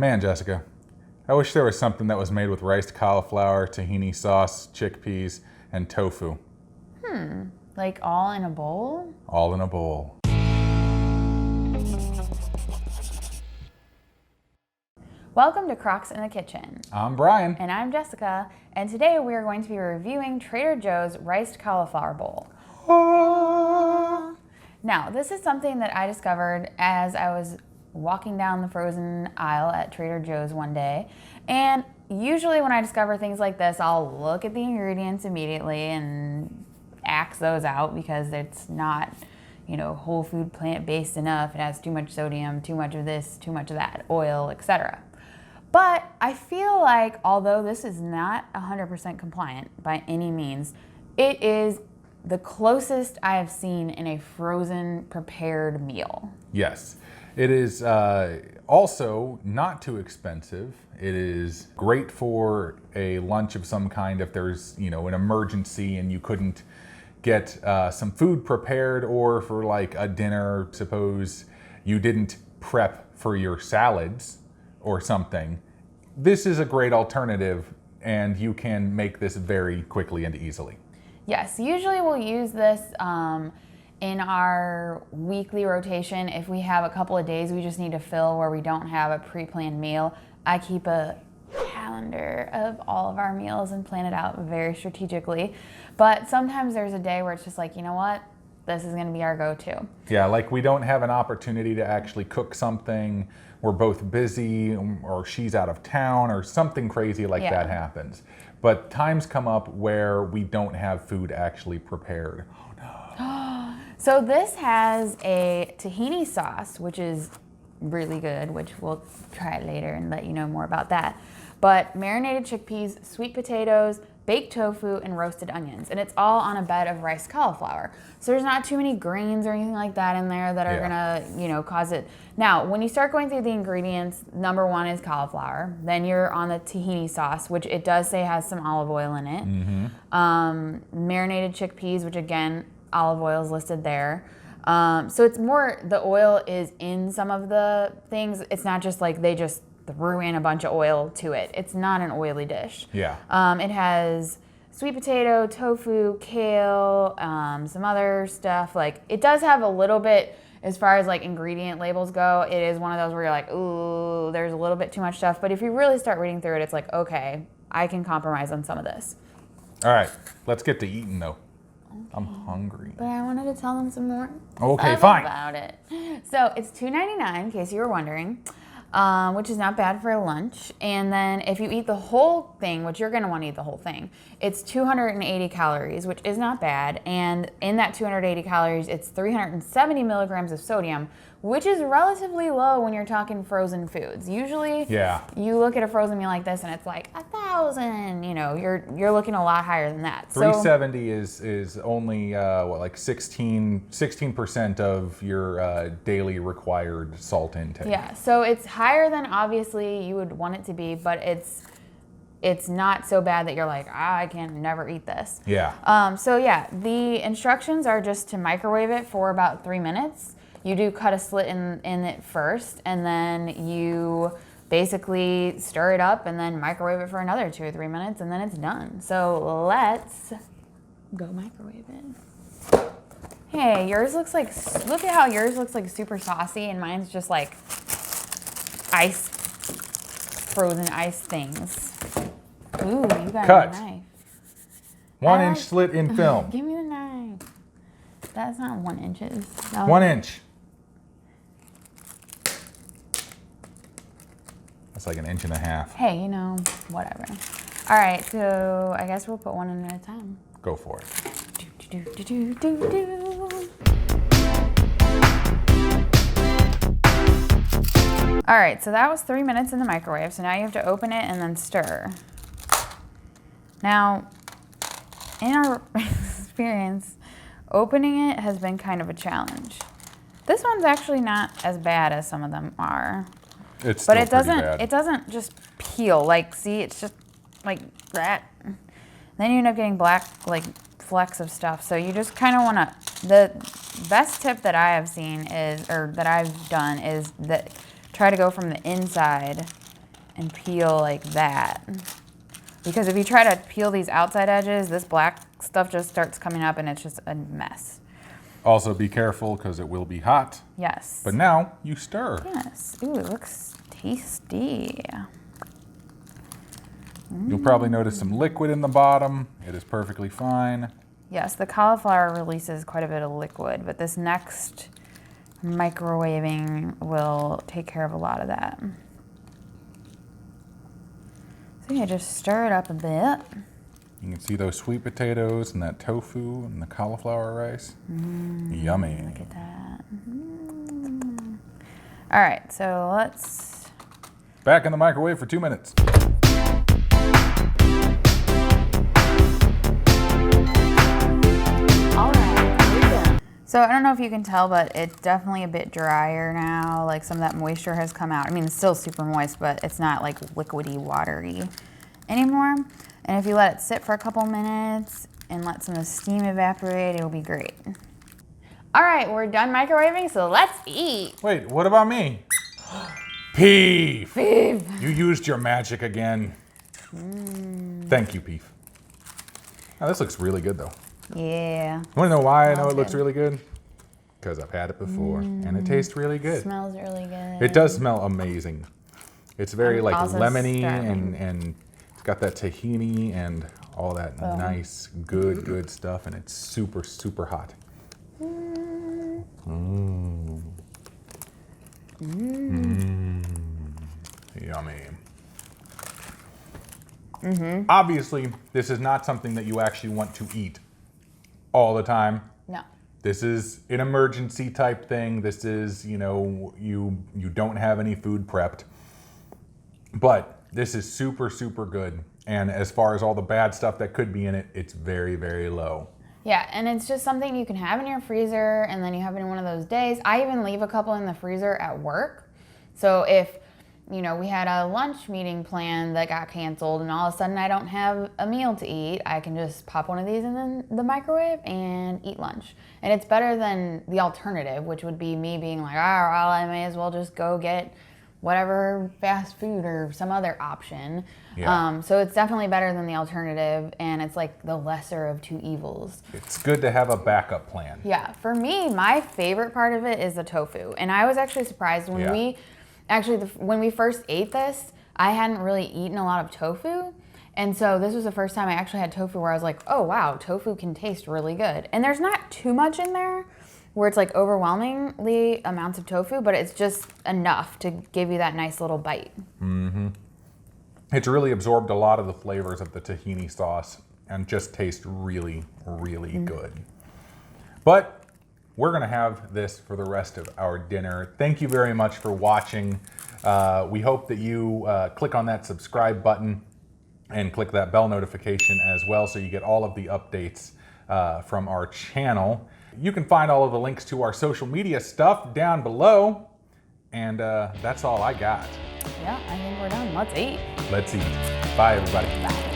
Man, Jessica, I wish there was something that was made with riced cauliflower, tahini sauce, chickpeas, and tofu. Like all in a bowl? All in a bowl. Welcome to Crocs in the Kitchen. I'm Brian. And I'm Jessica, and today we are going to be reviewing Trader Joe's Riced Cauliflower Bowl. Now, this is something that I discovered as I was walking down the frozen aisle at Trader Joe's one day. And usually when I discover things like this, I'll look at the ingredients immediately and axe those out because it's not, whole food plant-based enough. It has too much sodium, too much of this, too much of that, oil, etc. But I feel like although this is not 100% compliant by any means, it is the closest I have seen in a frozen prepared meal. Yes. It is also not too expensive. It is great for a lunch of some kind if there's, an emergency and you couldn't get some food prepared, or for like a dinner, suppose you didn't prep for your salads or something. This is a great alternative, and you can make this very quickly and easily. Yes, usually we'll use this in our weekly rotation. If we have a couple of days we just need to fill where we don't have a pre-planned meal, I keep a calendar of all of our meals and plan it out very strategically. But sometimes there's a day where it's just like, you know what? This is gonna be our go-to. Yeah, like we don't have an opportunity to actually cook something. We're both busy, or she's out of town, or something crazy like that happens. But times come up where we don't have food actually prepared. Oh no. So this has a tahini sauce, which is really good, which we'll try it later and let you know more about that. But marinated chickpeas, sweet potatoes, baked tofu, and roasted onions. And it's all on a bed of riced cauliflower. So there's not too many grains or anything like that in there that are gonna, cause it. Now, when you start going through the ingredients, number one is cauliflower. Then you're on the tahini sauce, which it does say has some olive oil in it. Marinated chickpeas, which again, olive oil is listed there. So it's more, the oil is in some of the things. It's not just like they just threw in a bunch of oil to it. It's not an oily dish. Yeah. It has sweet potato, tofu, kale, some other stuff. Like, it does have a little bit, as far as like ingredient labels go, it is one of those where you're like, ooh, there's a little bit too much stuff. But if you really start reading through it, it's like, okay, I can compromise on some of this. All right, let's get to eating though. Okay. I'm hungry. But I wanted to tell them some more okay, fine. About it. So it's $2.99, in case you were wondering, which is not bad for lunch. And then if you eat the whole thing, which you're going to want to eat the whole thing, it's 280 calories, which is not bad. And in that 280 calories, it's 370 milligrams of sodium, which is relatively low when you're talking frozen foods. Usually, you look at a frozen meal like this and it's like 1,000. You're looking a lot higher than that. 370 is only like 16% of your daily required salt intake. Yeah, so it's higher than obviously you would want it to be, but it's not so bad that you're like, I can never eat this. Yeah. So yeah, the instructions are just to microwave it for about 3 minutes. You do cut a slit in it first, and then you basically stir it up and then microwave it for another 2 or 3 minutes, and then it's done. So let's go microwave it. Hey, yours looks like, look at how yours looks like super saucy, and mine's just like ice, frozen ice things. Ooh, you got a knife. 1 inch slit in film. Give me the knife. That's not 1 inches. 1 inch. That's like 1.5 inches. Hey, whatever. All right, so I guess we'll put one in at a time. Go for it. All right, so that was 3 minutes in the microwave. So now you have to open it and then stir. Now, in our experience, opening it has been kind of a challenge. This one's actually not as bad as some of them are. It's still pretty bad. It doesn't just peel. Like, see, it's just like that. Then you end up getting black, like, flecks of stuff. So you just kind of want to, the best tip that I have seen is, or that I've done is that try to go from the inside and peel like that. Because if you try to peel these outside edges, this black stuff just starts coming up and it's just a mess. Also be careful because it will be hot. Yes. But now you stir. Yes. Ooh, it looks tasty. You'll probably notice some liquid in the bottom. It is perfectly fine. Yes, the cauliflower releases quite a bit of liquid, but this next microwaving will take care of a lot of that. So yeah, just stir it up a bit. You can see those sweet potatoes and that tofu and the cauliflower rice. Yummy. Look at that. All right, so let's... Back in the microwave for 2 minutes. So I don't know if you can tell, but it's definitely a bit drier now. Like some of that moisture has come out. I mean, it's still super moist, but it's not like liquidy, watery anymore. And if you let it sit for a couple minutes and let some of the steam evaporate, it'll be great. All right, we're done microwaving, so let's eat. Wait, what about me? Peef! Beef. You used your magic again. Thank you, Peef. Oh, this looks really good though. Yeah. You wanna know why I know Smells it looks good. really good? Because I've had it before and it tastes really good. Smells really good. It does smell amazing. It's very I'm like also lemony starving. and it's got that tahini and all that nice, good stuff, and it's super, super hot. Yummy. Obviously, this is not something that you actually want to eat all the time. No. This is an emergency type thing. This is, you know, you don't have any food prepped. But this is super, super good. And as far as all the bad stuff that could be in it, it's very, very low. Yeah, and it's just something you can have in your freezer and then you have it in one of those days. I even leave a couple in the freezer at work. So if, you know, we had a lunch meeting planned that got canceled and all of a sudden I don't have a meal to eat, I can just pop one of these in the microwave and eat lunch. And it's better than the alternative, which would be me being like, well, I may as well just go get whatever fast food or some other option. Yeah. So it's definitely better than the alternative, and it's like the lesser of two evils. It's good to have a backup plan. Yeah, for me, my favorite part of it is the tofu. And I was actually surprised when when we first ate this, I hadn't really eaten a lot of tofu. And so this was the first time I actually had tofu where I was like, oh wow, tofu can taste really good. And there's not too much in there where it's like overwhelmingly amounts of tofu, but it's just enough to give you that nice little bite. It's really absorbed a lot of the flavors of the tahini sauce and just tastes really, really good. But we're gonna have this for the rest of our dinner. Thank you very much for watching. We hope that you click on that subscribe button and click that bell notification as well so you get all of the updates from our channel. You can find all of the links to our social media stuff down below. And that's all I got. Yeah, I think we're done. Let's eat. Let's eat. Bye, everybody. Bye.